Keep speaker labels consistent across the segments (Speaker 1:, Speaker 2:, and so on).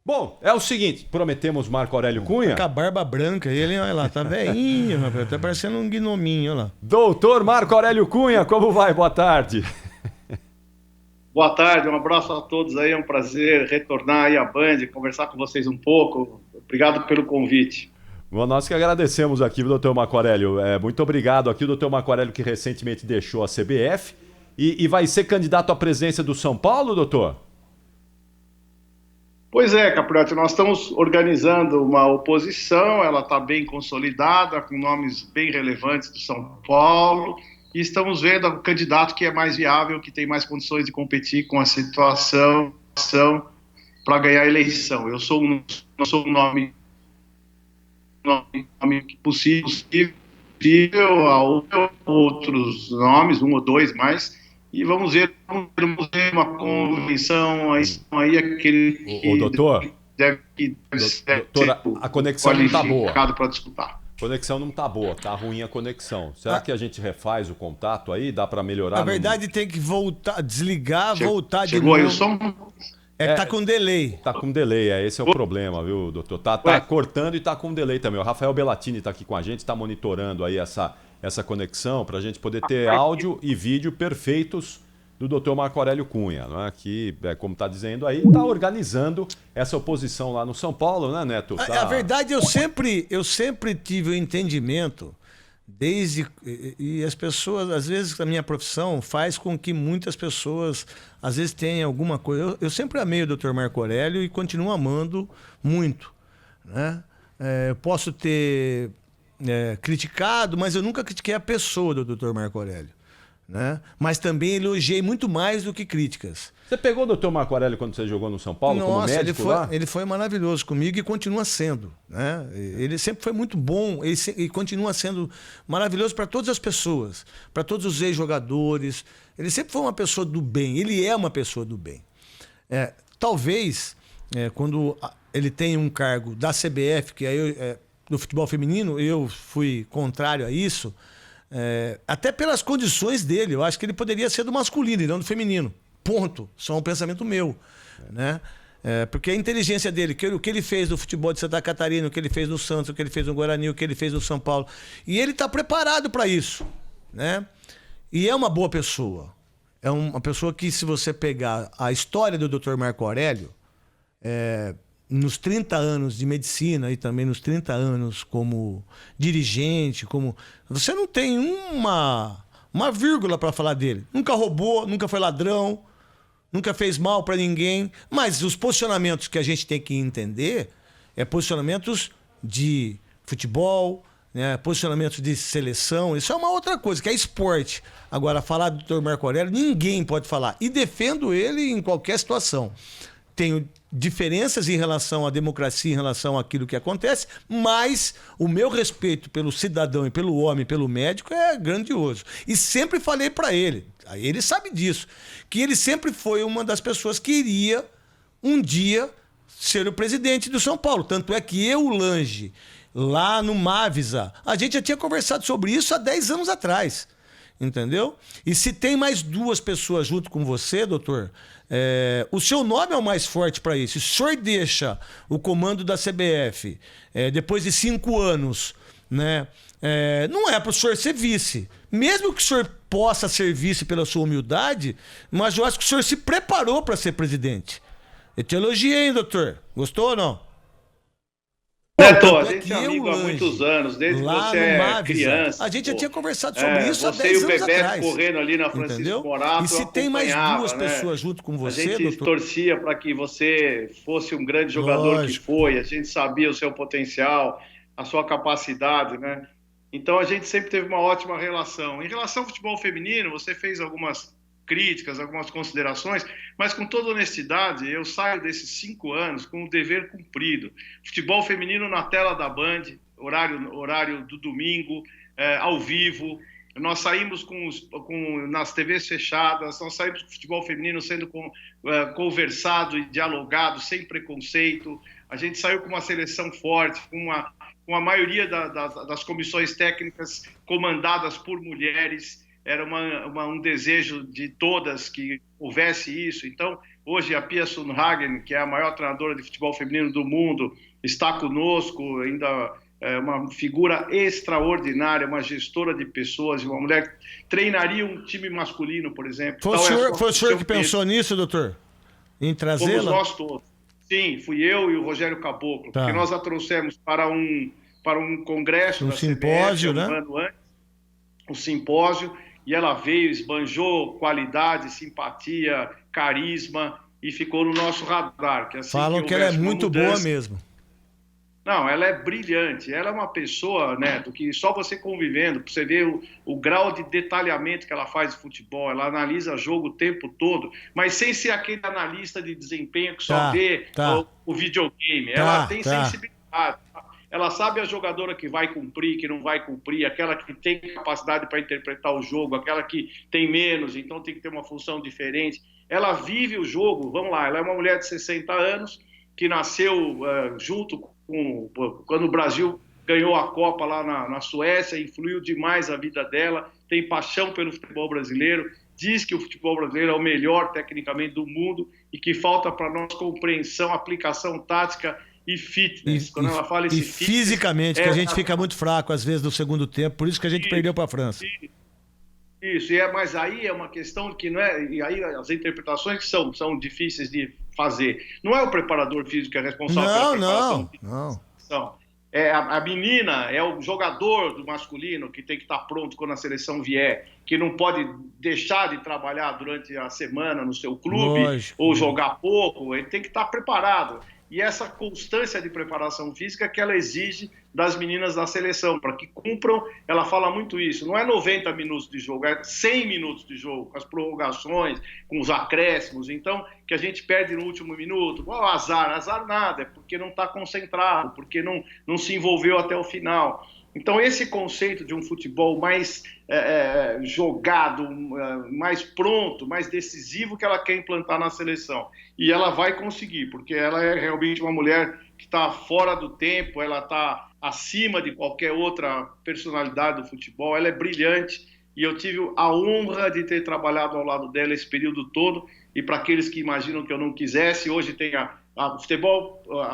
Speaker 1: Bom, é o seguinte, prometemos Marco Aurélio Cunha.
Speaker 2: Com a barba branca, ele, olha lá, tá velhinho, rapaz, tá parecendo um gnominho, olha lá.
Speaker 1: Doutor Marco Aurélio Cunha, como vai? Boa tarde.
Speaker 3: Boa tarde, um abraço a todos aí, é um prazer retornar aí à Band, conversar com vocês um pouco. Obrigado pelo convite.
Speaker 1: Bom, nós que agradecemos aqui, doutor Marco Aurélio. Muito obrigado aqui, o doutor Marco Aurélio, que recentemente deixou a CBF e vai ser candidato à presidência do São Paulo, doutor?
Speaker 3: Pois é, Capriotti, nós estamos organizando uma oposição, ela está bem consolidada, com nomes bem relevantes do São Paulo, e estamos vendo o candidato que é mais viável, que tem mais condições de competir com a situação para ganhar a eleição. Eu sou um nome possível, a outros nomes, um ou dois mais, e vamos ver uma convenção aí aquele
Speaker 1: o doutor,
Speaker 3: deve
Speaker 1: doutor, a conexão não está boa.
Speaker 3: Para disputar.
Speaker 1: A conexão não está boa, tá ruim a conexão. Será que a gente refaz o contato aí? Dá para melhorar?
Speaker 2: Na verdade, tem que voltar, desligar, voltar de
Speaker 3: novo.
Speaker 2: Chegou aí
Speaker 3: o som?
Speaker 2: Tá com delay.
Speaker 1: Tá com delay, esse é o problema, viu, doutor? Tá cortando e tá com delay também. O Rafael Bellatini tá aqui com a gente, tá monitorando aí essa conexão para a gente poder ter áudio e vídeo perfeitos do doutor Marco Aurélio Cunha, não é? Que, como está dizendo aí, está organizando essa oposição lá no São Paulo, né, Neto?
Speaker 2: A verdade, eu sempre tive o entendimento, e as pessoas, às vezes, a minha profissão faz com que muitas pessoas, às vezes, tenham alguma coisa. Eu sempre amei o doutor Marco Aurélio e continuo amando muito, né? Eu posso ter criticado, mas eu nunca critiquei a pessoa do Dr. Marco Aurélio, né? Mas também elogiei muito mais do que críticas.
Speaker 1: Você pegou o Dr. Marco Aurélio quando você jogou no São Paulo?
Speaker 2: Nossa,
Speaker 1: como médico lá?
Speaker 2: Ele foi maravilhoso comigo e continua sendo, né? Ele sempre foi muito bom e continua sendo maravilhoso para todas as pessoas, para todos os ex-jogadores. Ele sempre foi uma pessoa do bem, ele é uma pessoa do bem. Talvez, quando ele tem um cargo da CBF, que aí no futebol feminino, eu fui contrário a isso, até pelas condições dele. Eu acho que ele poderia ser do masculino e não do feminino. Ponto. Só um pensamento meu, né? Porque a inteligência dele, o que ele fez no futebol de Santa Catarina, o que ele fez no Santos, o que ele fez no Guarani, o que ele fez no São Paulo. E ele está preparado para isso, né? E é uma boa pessoa. É uma pessoa que, se você pegar a história do Dr. Marco Aurélio, nos 30 anos de medicina e também nos 30 anos como dirigente, você não tem uma vírgula para falar dele. Nunca roubou, nunca foi ladrão, nunca fez mal para ninguém. Mas os posicionamentos que a gente tem que entender posicionamentos de futebol, né, posicionamentos de seleção. Isso é uma outra coisa, que é esporte. Agora, falar do Dr. Marco Aurélio, ninguém pode falar. E defendo ele em qualquer situação. Tenho diferenças em relação à democracia, em relação àquilo que acontece, mas o meu respeito pelo cidadão e pelo homem, pelo médico, é grandioso. E sempre falei para ele sabe disso, que ele sempre foi uma das pessoas que iria um dia ser o presidente do São Paulo. Tanto é que eu, o Lange, lá no Mavisa, a gente já tinha conversado sobre isso há 10 anos atrás. Entendeu? E se tem mais duas pessoas junto com você, doutor, o seu nome é o mais forte para isso. Se o senhor deixa o comando da CBF depois de 5 anos, né, não é para o senhor ser vice. Mesmo que o senhor possa ser vice pela sua humildade, mas eu acho que o senhor se preparou para ser presidente. Eu te elogiei, hein, doutor? Gostou ou não?
Speaker 3: Neto, a gente é amigo há muitos anos, desde que você é criança.
Speaker 2: A gente já tinha conversado sobre isso há 10 anos atrás.
Speaker 3: Você e o Bebeto correndo ali na Francisco Morato.
Speaker 2: E se tem mais duas pessoas junto com você,
Speaker 3: doutor? A gente torcia para que você fosse um grande jogador que foi. A gente sabia o seu potencial, a sua capacidade, né? Então a gente sempre teve uma ótima relação. Em relação ao futebol feminino, você fez algumas críticas, algumas considerações, mas com toda honestidade, eu saio desses 5 anos com o dever cumprido. Futebol feminino na tela da Band, horário do domingo, ao vivo. Nós saímos nas TVs fechadas, nós saímos com o futebol feminino sendo conversado e dialogado, sem preconceito. A gente saiu com uma seleção forte, com a maioria das comissões técnicas comandadas por mulheres. Era um desejo de todas que houvesse isso. Então, Hoje a Pia Sundhage, que é a maior treinadora de futebol feminino do mundo, está conosco, ainda é uma figura extraordinária, uma gestora de pessoas, uma mulher que treinaria um time masculino, por exemplo.
Speaker 2: Foi o senhor que pensou nisso, doutor? Em trazê-la?
Speaker 3: Fomos nós todos. Sim, fui eu e o Rogério Caboclo, porque nós a trouxemos para um congresso,
Speaker 2: um simpósio,
Speaker 3: CBF,
Speaker 2: né?
Speaker 3: Um ano antes, um simpósio, e ela veio, esbanjou qualidade, simpatia, carisma, e ficou no nosso radar. Que assim
Speaker 2: falam que ela é muito boa mesmo.
Speaker 3: Não, ela é brilhante. Ela é uma pessoa, né, do que só você convivendo, para você ver o grau de detalhamento que ela faz de futebol. Ela analisa jogo o tempo todo, mas sem ser aquele analista de desempenho que só vê o videogame. Ela tem sensibilidade. Ela sabe a jogadora que vai cumprir, que não vai cumprir, aquela que tem capacidade para interpretar o jogo, aquela que tem menos, então tem que ter uma função diferente. Ela vive o jogo, vamos lá, ela é uma mulher de 60 anos que nasceu junto com... Quando o Brasil ganhou a Copa lá na Suécia, influiu demais a vida dela, tem paixão pelo futebol brasileiro, diz que o futebol brasileiro é o melhor tecnicamente do mundo e que falta para nós compreensão, aplicação tática e fitness. Quando ela fala esse fitness,
Speaker 2: fisicamente, que a gente fica muito fraco às vezes no segundo tempo, por isso que a gente perdeu para a França.
Speaker 3: Isso, mas aí é uma questão que não é, e aí as interpretações que são difíceis de fazer. Não é o preparador físico que é responsável pela preparação física. Não. A menina, é o jogador do masculino que tem que estar pronto quando a seleção vier, que não pode deixar de trabalhar durante a semana no seu clube, ou jogar pouco, ele tem que estar preparado. E essa constância de preparação física que ela exige das meninas da seleção, para que cumpram, ela fala muito isso, não é 90 minutos de jogo, é 100 minutos de jogo, com as prorrogações, com os acréscimos, então, que a gente perde no último minuto, azar nada, é porque não está concentrado, porque não se envolveu até o final. Então, esse conceito de um futebol mais jogado, mais pronto, mais decisivo que ela quer implantar na seleção. E ela vai conseguir, porque ela é realmente uma mulher que está fora do tempo, ela está acima de qualquer outra personalidade do futebol, ela é brilhante e eu tive a honra de ter trabalhado ao lado dela esse período todo. E para aqueles que imaginam que eu não quisesse, hoje tem a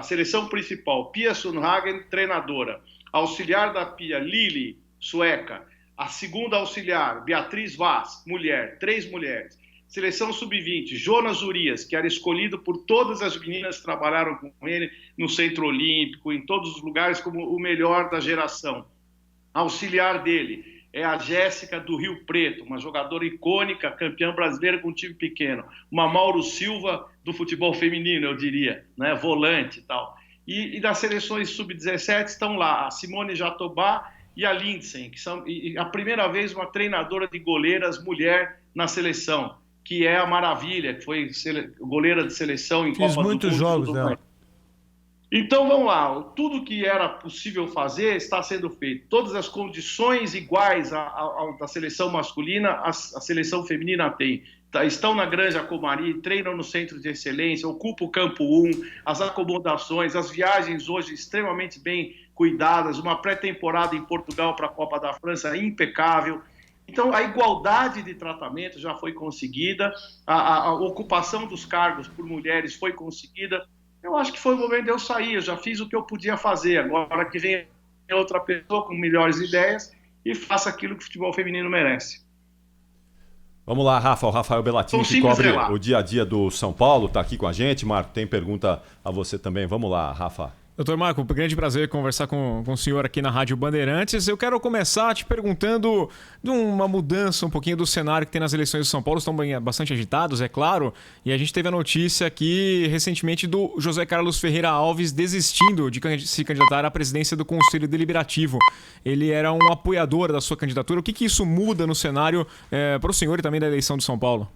Speaker 3: seleção principal, Pia Sundhage, treinadora. Auxiliar da Pia, Lili, sueca. A segunda auxiliar, Beatriz Vaz, mulher, 3 mulheres. Seleção sub-20, Jonas Urias, que era escolhido por todas as meninas que trabalharam com ele no Centro Olímpico, em todos os lugares, como o melhor da geração. Auxiliar dele é a Jéssica do Rio Preto, uma jogadora icônica, campeã brasileira com um time pequeno. Uma Mauro Silva do futebol feminino, eu diria, né? Volante e tal. E das seleções sub-17 estão lá a Simone Jatobá e a Lindsay, que são a primeira vez uma treinadora de goleiras mulher na seleção, que é a Maravilha, que foi goleira de seleção em Copa do Mundo.
Speaker 2: Fiz muitos jogos dela.
Speaker 3: Então vamos lá, tudo que era possível fazer está sendo feito. Todas as condições iguais da seleção masculina, a seleção feminina tem. Estão na Granja Comari, treinam no centro de excelência, ocupam o campo 1, as acomodações, as viagens hoje extremamente bem cuidadas, uma pré-temporada em Portugal para a Copa da França impecável. Então, a igualdade de tratamento já foi conseguida, a ocupação dos cargos por mulheres foi conseguida. Eu acho que foi o momento de eu sair, eu já fiz o que eu podia fazer. Agora que vem outra pessoa com melhores ideias e faça aquilo que o futebol feminino merece.
Speaker 1: Vamos lá, Rafa, o Rafael Bellatini, que cobre o dia a dia do São Paulo, está aqui com a gente. Marco, tem pergunta a você também. Vamos lá, Rafa.
Speaker 4: Doutor Marco, grande prazer conversar com o senhor aqui na Rádio Bandeirantes. Eu quero começar te perguntando de uma mudança um pouquinho do cenário que tem nas eleições de São Paulo. Estão bastante agitados, é claro. E a gente teve a notícia aqui recentemente do José Carlos Ferreira Alves desistindo de se candidatar à presidência do Conselho Deliberativo. Ele era um apoiador da sua candidatura. O que isso muda no cenário para o senhor e também da eleição de São Paulo?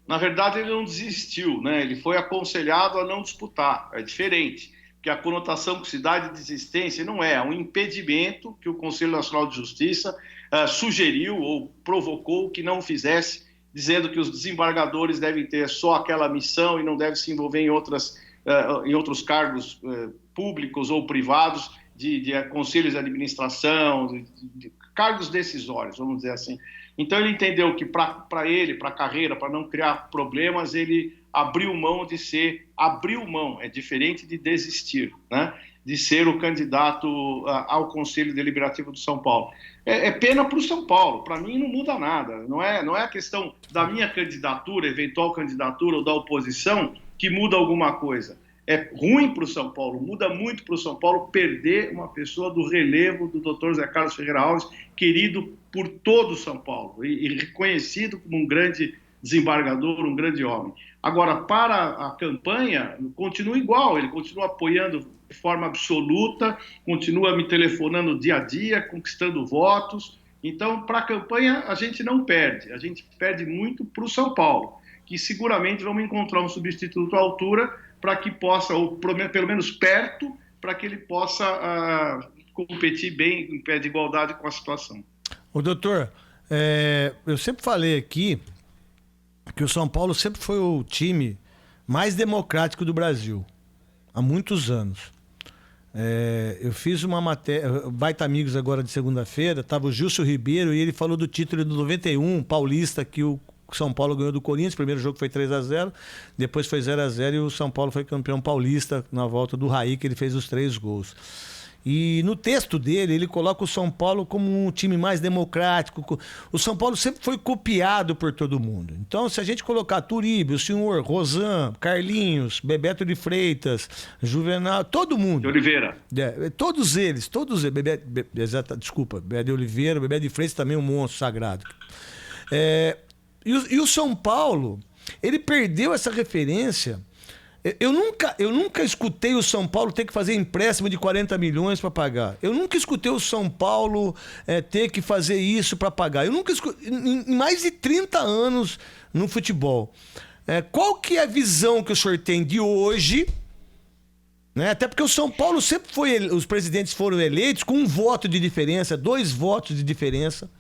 Speaker 3: Na verdade, ele não desistiu, né? Ele foi aconselhado a não disputar. É diferente, porque a conotação que se dá de desistência não é um impedimento que o Conselho Nacional de Justiça sugeriu ou provocou que não fizesse, dizendo que os desembargadores devem ter só aquela missão e não devem se envolver em outros cargos públicos ou privados de conselhos de administração, de cargos decisórios, vamos dizer assim. Então ele entendeu que para ele, para a carreira, para não criar problemas, ele abriu mão, é diferente de desistir, né? De ser o candidato ao Conselho Deliberativo do São Paulo. É pena para o São Paulo, para mim não muda nada, não é a questão da minha candidatura, eventual candidatura ou da oposição que muda alguma coisa. É ruim para o São Paulo, muda muito para o São Paulo perder uma pessoa do relevo do Dr. Zé Carlos Ferreira Alves, querido por todo o São Paulo e reconhecido como um grande desembargador, um grande homem. Agora, para a campanha, continua igual, ele continua apoiando de forma absoluta, continua me telefonando dia a dia, conquistando votos. Então, para a campanha, a gente não perde, a gente perde muito para o São Paulo, que seguramente vamos encontrar um substituto à altura para que possa, ou pelo menos perto, para que ele possa competir bem, em pé de igualdade com a situação.
Speaker 2: Ô, doutor, eu sempre falei aqui que o São Paulo sempre foi o time mais democrático do Brasil, há muitos anos. Eu fiz uma matéria, Baita Amigos agora de segunda-feira, estava o Gilson Ribeiro e ele falou do título do 91, paulista, que o São Paulo ganhou do Corinthians, o primeiro jogo foi 3-0, depois foi 0-0 e o São Paulo foi campeão paulista na volta do Raí, que ele fez os 3 gols. E no texto dele, ele coloca o São Paulo como um time mais democrático. O São Paulo sempre foi copiado por todo mundo. Então, se a gente colocar Turíbio, o senhor, Rosan, Carlinhos, Bebeto de Freitas, Juvenal, todo mundo.
Speaker 3: De Oliveira.
Speaker 2: Todos eles. Bebé de Oliveira, Bebeto de Freitas também um monstro sagrado. E o São Paulo, ele perdeu essa referência. Eu nunca escutei o São Paulo ter que fazer empréstimo de 40 milhões para pagar. Eu nunca escutei o São Paulo ter que fazer isso para pagar. Eu nunca escutei, em mais de 30 anos no futebol. Qual que é a visão que o senhor tem de hoje? Né? Até porque o São Paulo sempre foi... Os presidentes foram eleitos com um voto de diferença, 2 votos de diferença.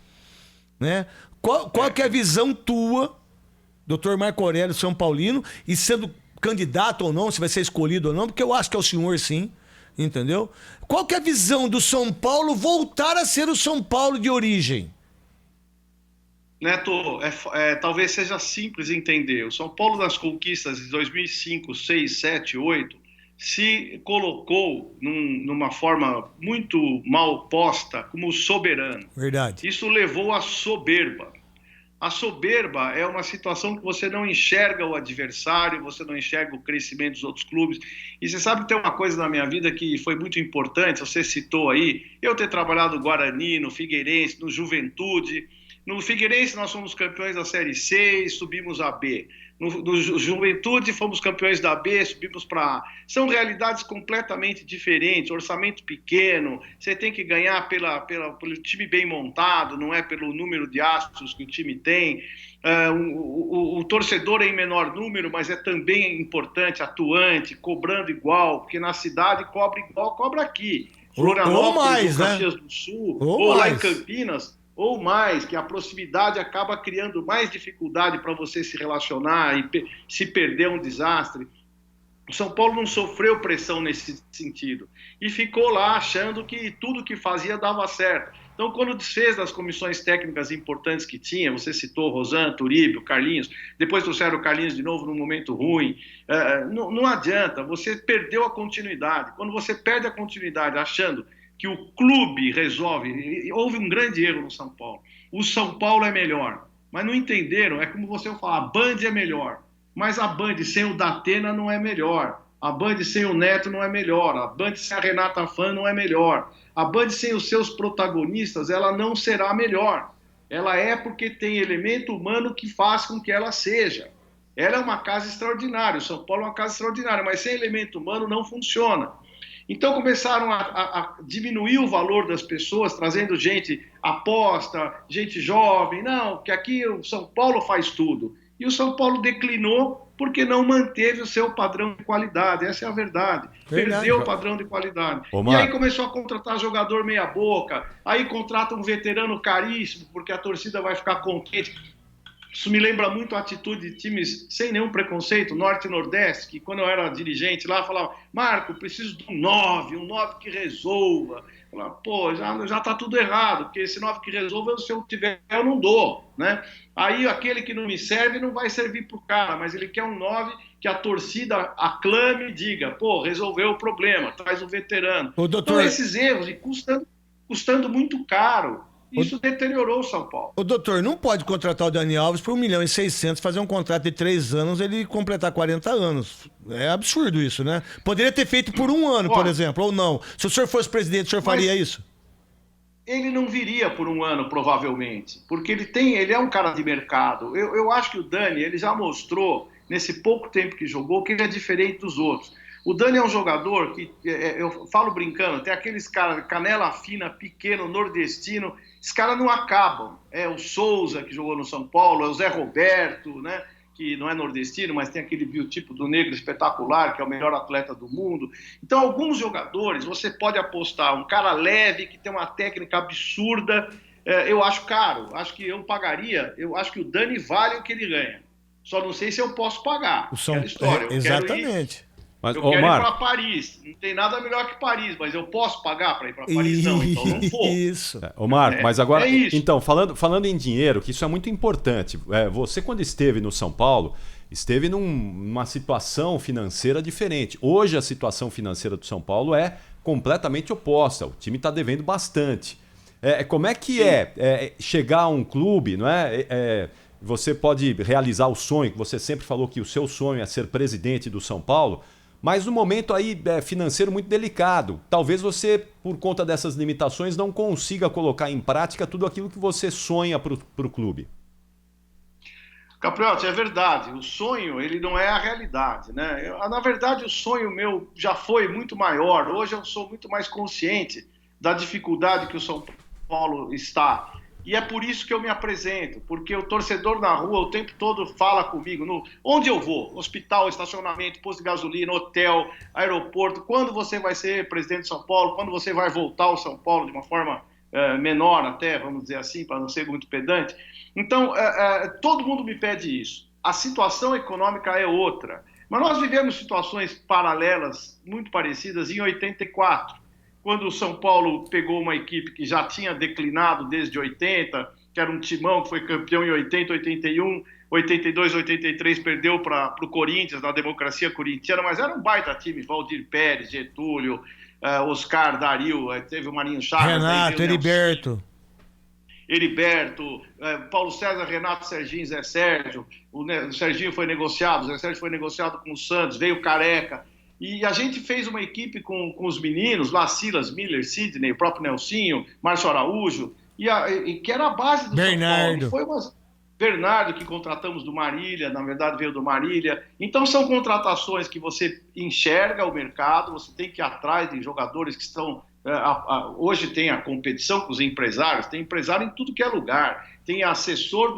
Speaker 2: Né? Qual que é a visão tua, doutor Marco Aurélio São Paulino, e sendo candidato ou não, se vai ser escolhido ou não, porque eu acho que é o senhor sim, entendeu? Qual que é a visão do São Paulo voltar a ser o São Paulo de origem?
Speaker 3: Neto, talvez seja simples entender. O São Paulo das conquistas de 2005, 6, 7, 8 se colocou numa forma muito mal posta como soberano.
Speaker 2: Verdade.
Speaker 3: Isso levou à soberba. A soberba é uma situação que você não enxerga o adversário, você não enxerga o crescimento dos outros clubes. E você sabe que tem uma coisa na minha vida que foi muito importante, você citou aí, eu ter trabalhado no Guarani, no Figueirense, no Juventude. No Figueirense nós fomos campeões da Série C e subimos a B. No Juventude fomos campeões da B, subimos para A. São realidades completamente diferentes, orçamento pequeno, você tem que ganhar pelo time bem montado, não é pelo número de astros que o time tem. O torcedor é em menor número, mas é também importante, atuante, cobrando igual, porque na cidade cobra igual, cobra aqui. Florianópolis,
Speaker 2: ou mais,
Speaker 3: ou Caxias do Sul, ou lá em Campinas, ou mais, que a proximidade acaba criando mais dificuldade para você se relacionar e se perder um desastre. O São Paulo não sofreu pressão nesse sentido e ficou lá achando que tudo que fazia dava certo. Então, quando desfez das comissões técnicas importantes que tinha, você citou Rosan, Turíbio, Carlinhos, depois trouxeram o Carlinhos de novo num momento ruim, não adianta, você perdeu a continuidade. Quando você perde a continuidade achando que o clube resolve, houve um grande erro no São Paulo. O São Paulo é melhor, mas não entenderam, é como você falar, a Band é melhor, mas a Band sem o Datena não é melhor, a Band sem o Neto não é melhor, a Band sem a Renata Fã não é melhor, a Band sem os seus protagonistas, ela não será melhor. Ela é porque tem elemento humano que faz com que ela seja. Ela é uma casa extraordinária, o São Paulo é uma casa extraordinária, mas sem elemento humano não funciona. Então começaram a diminuir o valor das pessoas, trazendo gente aposta, gente jovem. Não, que aqui o São Paulo faz tudo. E o São Paulo declinou porque não manteve o seu padrão de qualidade. Essa é a verdade. Perdeu o padrão de qualidade. E aí começou a contratar jogador meia boca. Aí contrata um veterano caríssimo porque a torcida vai ficar contente. Isso me lembra muito a atitude de times sem nenhum preconceito, Norte e Nordeste, que quando eu era dirigente lá, falava, Marco, preciso de um 9 que resolva. Eu falava, pô, já tá tudo errado, porque esse 9 que resolva, se eu tiver, eu não dou, né? Aí aquele que não me serve não vai servir pro cara, mas ele quer um 9 que a torcida aclame e diga, pô, resolveu o problema, traz um veterano. Então esses erros, e custando muito caro. Isso deteriorou o São Paulo.
Speaker 2: O doutor, não pode contratar o Dani Alves por 1.600.000, fazer um contrato de 3 anos, ele completar 40 anos. É absurdo isso, né? Poderia ter feito por 1 ano, por exemplo, ou não. Se o senhor fosse presidente, o senhor faria isso?
Speaker 3: Ele não viria por 1 ano, provavelmente, porque ele é um cara de mercado. Eu acho que o Dani, ele já mostrou, nesse pouco tempo que jogou, que ele é diferente dos outros. O Dani é um jogador que, eu falo brincando, tem aqueles caras, canela fina, pequeno, nordestino, esses caras não acabam. É o Souza, que jogou no São Paulo, é o Zé Roberto, né, que não é nordestino, mas tem aquele biotipo do negro espetacular, que é o melhor atleta do mundo. Então, alguns jogadores, você pode apostar, um cara leve, que tem uma técnica absurda, eu acho caro, acho que eu pagaria, eu acho que o Dani vale o que ele ganha. Só não sei se eu posso pagar.
Speaker 2: Aquela história. Exatamente.
Speaker 1: Mas,
Speaker 3: eu quero ir para Paris. Não tem nada melhor que Paris, mas eu posso pagar para ir para Paris? Não, então não vou.
Speaker 2: Isso.
Speaker 1: Ô Marco, mas agora, então, falando em dinheiro, que isso é muito importante. Você, quando esteve no São Paulo, esteve numa situação financeira diferente. Hoje, a situação financeira do São Paulo é completamente oposta. O time está devendo bastante. Como é que chegar a um clube, não é? Você pode realizar o sonho, que você sempre falou que o seu sonho é ser presidente do São Paulo, mas no momento aí financeiro muito delicado. Talvez você, por conta dessas limitações, não consiga colocar em prática tudo aquilo que você sonha para o clube.
Speaker 3: Capriotti, é verdade. O sonho, ele não é a realidade, né? Na verdade, o sonho meu já foi muito maior. Hoje eu sou muito mais consciente da dificuldade que o São Paulo está. E é por isso que eu me apresento, porque o torcedor na rua o tempo todo fala comigo, onde eu vou, hospital, estacionamento, posto de gasolina, hotel, aeroporto, quando você vai ser presidente de São Paulo, quando você vai voltar ao São Paulo de uma forma menor até, vamos dizer assim, para não ser muito pedante. Então, todo mundo me pede isso. A situação econômica é outra, mas nós vivemos situações paralelas, muito parecidas, em 84. Quando o São Paulo pegou uma equipe que já tinha declinado desde 80, que era um timão que foi campeão em 80, 81, 82, 83, perdeu para o Corinthians, na democracia corintiana, mas era um baita time, Valdir Pérez, Getúlio, Oscar, Dario, teve o Marinho Chagas.
Speaker 2: Renato,
Speaker 3: Heriberto, Paulo César, Renato, Serginho, Zé Sérgio. O Serginho foi negociado, o Zé Sérgio foi negociado com o Santos, veio o Careca. E a gente fez uma equipe com os meninos, lá Silas, Miller, Sidney, o próprio Nelsinho, Márcio Araújo, e que era a base do
Speaker 2: Bernardo.
Speaker 3: São Paulo. Bernardo, que contratamos do Marília, na verdade veio do Marília. Então são contratações que você enxerga o mercado, você tem que ir atrás de jogadores que estão... Hoje tem a competição com os empresários, tem empresário em tudo que é lugar. Tem assessor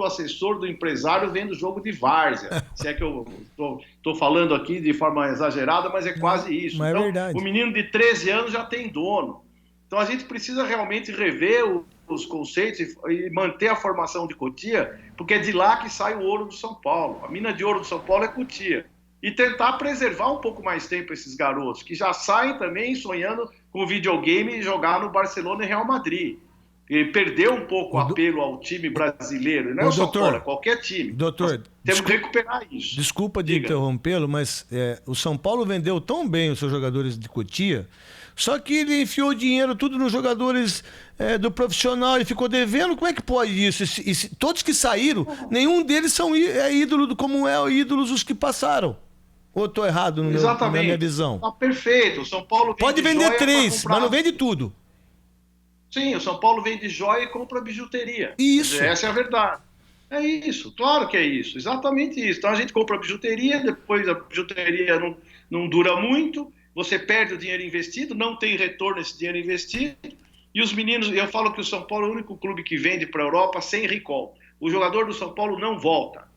Speaker 3: do empresário vendo jogo de várzea. Se é que eu estou falando aqui de forma exagerada, mas é quase isso.
Speaker 2: Mas
Speaker 3: então,
Speaker 2: é verdade.
Speaker 3: O menino de 13 anos já tem dono. Então a gente precisa realmente rever os conceitos e manter a formação de Cotia, porque é de lá que sai o ouro do São Paulo. A mina de ouro do São Paulo é Cotia. E tentar preservar um pouco mais tempo esses garotos, que já saem também sonhando com videogame e jogar no Barcelona e Real Madrid. E perdeu um pouco o apelo ao time brasileiro. Não é o São Paulo, é qualquer time.
Speaker 2: Doutor,
Speaker 3: temos que recuperar isso.
Speaker 2: Desculpa de interrompê-lo, mas o São Paulo vendeu tão bem os seus jogadores de Cotia, só que ele enfiou dinheiro tudo nos jogadores do profissional, ele ficou devendo. Como é que pode isso? Todos que saíram, nenhum deles são ídolo como ídolos os que passaram. Ou estou errado na minha visão?
Speaker 3: Tá perfeito. O São Paulo
Speaker 2: pode vender 3, mas não vende tudo.
Speaker 3: Sim, o São Paulo vende joia e compra bijuteria.
Speaker 2: Isso.
Speaker 3: Essa é a verdade. É isso, claro que é isso, exatamente isso. Então a gente compra bijuteria, depois a bijuteria não dura muito, você perde o dinheiro investido, não tem retorno esse dinheiro investido, e os meninos, eu falo que o São Paulo é o único clube que vende para a Europa sem recall. O jogador do São Paulo não volta,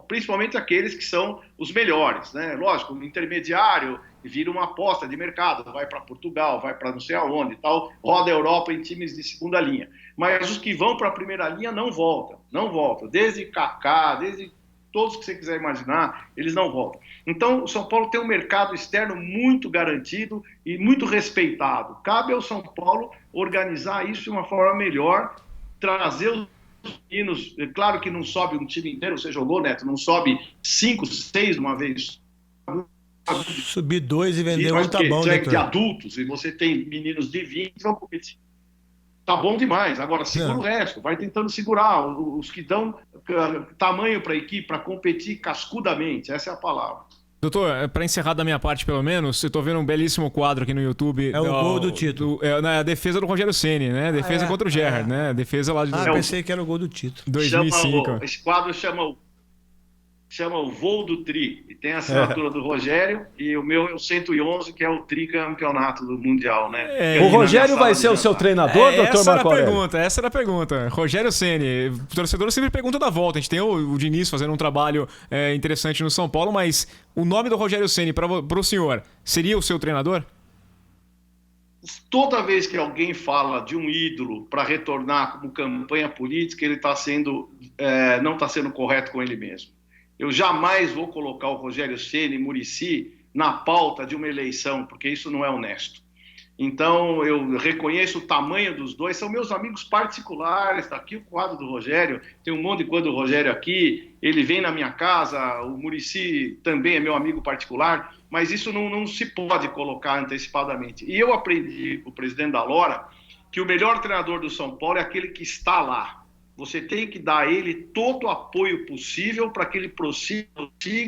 Speaker 3: principalmente aqueles que são os melhores, né? Lógico, o intermediário, vira uma aposta de mercado, vai para Portugal, vai para não sei aonde e tal, roda a Europa em times de segunda linha. Mas os que vão para a primeira linha não voltam, desde Kaká, desde todos que você quiser imaginar, eles não voltam. Então, o São Paulo tem um mercado externo muito garantido e muito respeitado. Cabe ao São Paulo organizar isso de uma forma melhor, trazer os meninos. Claro que não sobe um time inteiro, você jogou, Neto, não sobe 5, 6 de uma vez.
Speaker 2: Subir 2 e vender um tá bom,
Speaker 3: já é
Speaker 2: doutor.
Speaker 3: de adultos, e você tem meninos de 20 que vão competir. Tá bom demais. Agora, segura o resto. Vai tentando segurar os que dão tamanho para a equipe, para competir cascudamente. Essa é a palavra.
Speaker 4: Doutor, para encerrar da minha parte, pelo menos, eu tô vendo um belíssimo quadro aqui no YouTube.
Speaker 2: É o gol do título.
Speaker 4: A defesa do Rogério Ceni, né? Defesa contra o Gerrard, né? Defesa lá de...
Speaker 2: pensei que era o gol do título.
Speaker 4: 2005.
Speaker 3: Esse quadro chama o Voo do Tri, e tem a assinatura do Rogério, e o meu é o 111, que é o tricampeonato do Mundial, né?
Speaker 1: O Rogério vai ser o seu treinador, doutor Marco Aurélio?
Speaker 4: Essa era a pergunta. Rogério Ceni, o torcedor sempre pergunta da volta. A gente tem o Diniz fazendo um trabalho interessante no São Paulo, mas o nome do Rogério Ceni para o senhor seria o seu treinador?
Speaker 3: Toda vez que alguém fala de um ídolo para retornar como campanha política, ele não está sendo correto com ele mesmo. Eu jamais vou colocar o Rogério Ceni e Muricy na pauta de uma eleição, porque isso não é honesto. Então, eu reconheço o tamanho dos dois, são meus amigos particulares, está aqui o quadro do Rogério, tem um monte de coisa do Rogério aqui, ele vem na minha casa, o Muricy também é meu amigo particular, mas isso não se pode colocar antecipadamente. E eu aprendi com o presidente da Lora que o melhor treinador do São Paulo é aquele que está lá. Você tem que dar a ele todo o apoio possível para que ele prossiga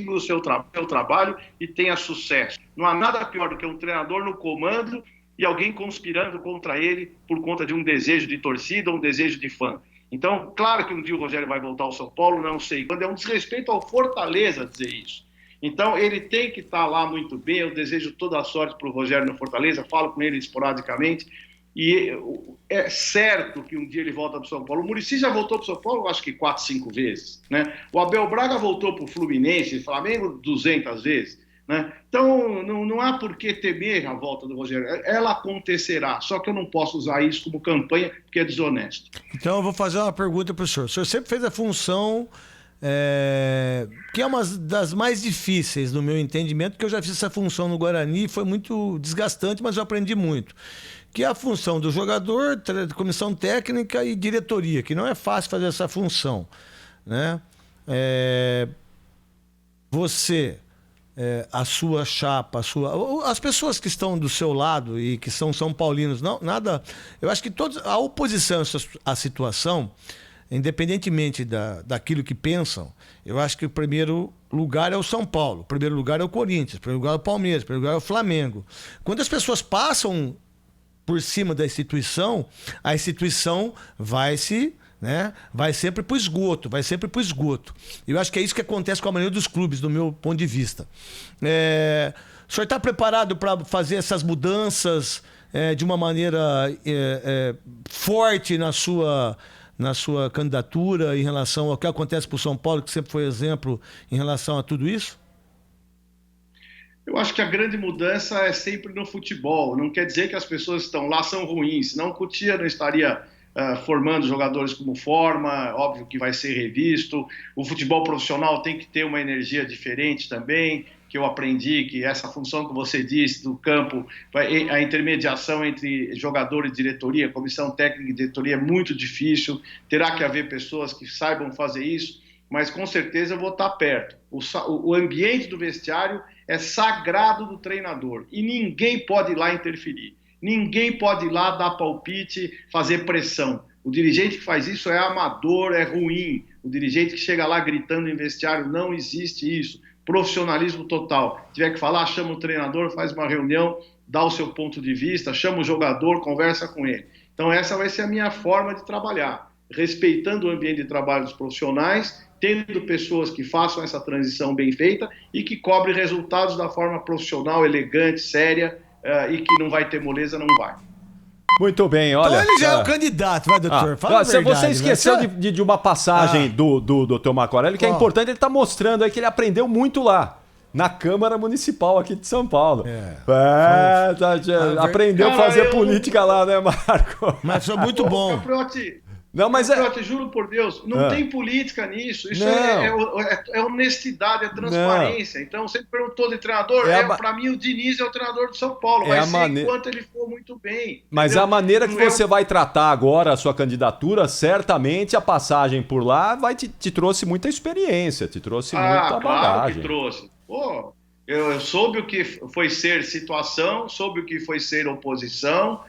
Speaker 3: o seu trabalho e tenha sucesso. Não há nada pior do que um treinador no comando e alguém conspirando contra ele por conta de um desejo de torcida ou um desejo de fã. Então, claro que um dia o Rogério vai voltar ao São Paulo, não sei quando. É um desrespeito ao Fortaleza dizer isso. Então, ele tem que estar lá muito bem. Eu desejo toda a sorte para o Rogério no Fortaleza, falo com ele esporadicamente. E é certo que um dia ele volta para o São Paulo. O Muricy já voltou para o São Paulo, acho que 4, 5 vezes. Né? O Abel Braga voltou para o Fluminense, Flamengo 200 vezes. Né? Então, não há por que temer a volta do Rogério. Ela acontecerá, só que eu não posso usar isso como campanha, porque é desonesto.
Speaker 2: Então, eu vou fazer uma pergunta para o senhor. O senhor sempre fez a função... que é uma das mais difíceis no meu entendimento, porque eu já fiz essa função no Guarani e foi muito desgastante, mas eu aprendi muito. Que é a função do jogador, comissão técnica e diretoria, que não é fácil fazer essa função. Né? Você, a sua chapa, as pessoas que estão do seu lado e que são São Paulinos, não, nada. Eu acho que a oposição à situação, independentemente daquilo que pensam, eu acho que o primeiro lugar é o São Paulo, o primeiro lugar é o Corinthians, o primeiro lugar é o Palmeiras, o primeiro lugar é o Flamengo. Quando as pessoas passam por cima da instituição, a instituição vai sempre para o esgoto, Eu acho que é isso que acontece com a maioria dos clubes, do meu ponto de vista. O senhor está preparado para fazer essas mudanças de uma maneira forte na sua candidatura em relação ao que acontece para o São Paulo, que sempre foi exemplo em relação a tudo isso?
Speaker 3: Eu acho que a grande mudança é sempre no futebol. Não quer dizer que as pessoas que estão lá são ruins, senão o Cotia não estaria formando jogadores como forma, óbvio que vai ser revisto. O futebol profissional tem que ter uma energia diferente também, que eu aprendi que essa função que você disse do campo, a intermediação entre jogador e diretoria, comissão técnica e diretoria é muito difícil, terá que haver pessoas que saibam fazer isso, mas com certeza eu vou estar perto. O ambiente do vestiário é sagrado do treinador e ninguém pode ir lá interferir, ninguém pode ir lá dar palpite, fazer pressão. O dirigente que faz isso é amador, é ruim. O dirigente que chega lá gritando em vestiário, não existe isso. Profissionalismo total. Se tiver que falar, chama o treinador, faz uma reunião, dá o seu ponto de vista, chama o jogador, conversa com ele. Então essa vai ser a minha forma de trabalhar, respeitando o ambiente de trabalho dos profissionais, tendo pessoas que façam essa transição bem feita e que cobrem resultados da forma profissional, elegante, séria e que não vai ter moleza, não vai.
Speaker 1: Muito bem, olha...
Speaker 2: Então ele já é o candidato, vai, doutor? Fala a verdade.
Speaker 1: Você esqueceu de uma passagem do Dr. Marco Aurélio, que é importante, ele está mostrando aí que ele aprendeu muito lá. na Câmara Municipal aqui de São Paulo. Aprendeu a
Speaker 3: Cara,
Speaker 1: fazer política lá, né, Marco?
Speaker 2: Mas foi muito bom.
Speaker 3: Capriotti,
Speaker 1: Não, mas
Speaker 3: Capriotti, juro por Deus, não tem política nisso. Isso é honestidade, é transparência. Então, você perguntou de treinador, para mim o Diniz é o treinador do São Paulo. Vai ser enquanto ele for muito bem.
Speaker 1: Mas
Speaker 3: entendeu?
Speaker 1: a maneira que você vai tratar agora a sua candidatura, certamente a passagem por lá te trouxe muita experiência, te trouxe muita bagagem.
Speaker 3: Claro que trouxe. Pô, eu soube o que foi ser situação, soube o que foi ser oposição,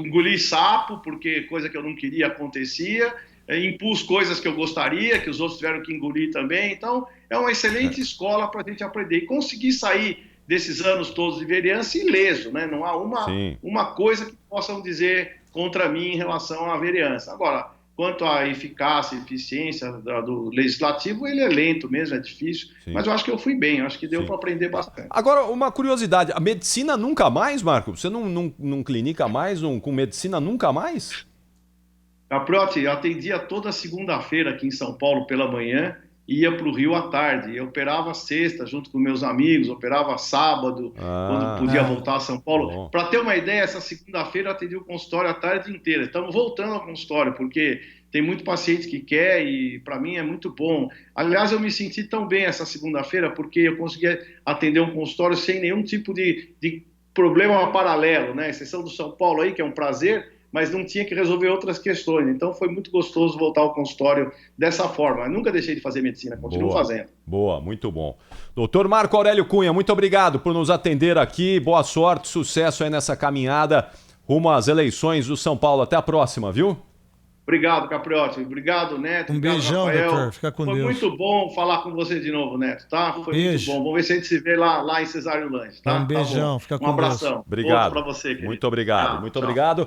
Speaker 3: engoli sapo, porque coisa que eu não queria acontecia, impus coisas que eu gostaria, que os outros tiveram que engolir também. Então, é uma excelente escola para a gente aprender. E conseguir sair desses anos todos de vereança ileso, né? Não há uma coisa que possam dizer contra mim em relação à vereança. Agora, quanto à eficácia e eficiência do legislativo, ele é lento mesmo, é difícil. Sim. Mas eu acho que eu fui bem, eu acho que deu para aprender bastante.
Speaker 1: Agora, uma curiosidade, a medicina nunca mais, Marco? Você não clinica mais com medicina nunca mais?
Speaker 3: Capriotti, eu atendia toda segunda-feira aqui em São Paulo pela manhã e ia para o Rio à tarde. Eu operava sexta junto com meus amigos, operava sábado, quando podia voltar a São Paulo. Para ter uma ideia, essa segunda-feira eu atendi o consultório a tarde inteira. Estamos voltando ao consultório, porque tem muito paciente que quer e para mim é muito bom. Aliás, eu me senti tão bem essa segunda-feira porque eu consegui atender um consultório sem nenhum tipo de problema paralelo, né? Exceção do São Paulo aí, que é um prazer, mas não tinha que resolver outras questões. Então foi muito gostoso voltar ao consultório dessa forma. Eu nunca deixei de fazer medicina, continuo fazendo.
Speaker 1: Boa, muito bom. Doutor Marco Aurélio Cunha, muito obrigado por nos atender aqui. Boa sorte, sucesso aí nessa caminhada rumo às eleições do São Paulo. Até a próxima, viu?
Speaker 3: Obrigado, Capriotti. Obrigado, Neto.
Speaker 2: Um beijão,
Speaker 3: Rafael.
Speaker 2: doutor. Fica com Deus.
Speaker 3: Foi muito bom falar com você de novo, Neto, tá? Foi muito bom. Vamos ver se a gente se vê lá em Cesário Lange, tá?
Speaker 2: Um beijão. Fica com Deus.
Speaker 3: Um abração.
Speaker 1: Obrigado.
Speaker 3: Outro pra você, querido.
Speaker 1: Muito obrigado. Muito obrigado.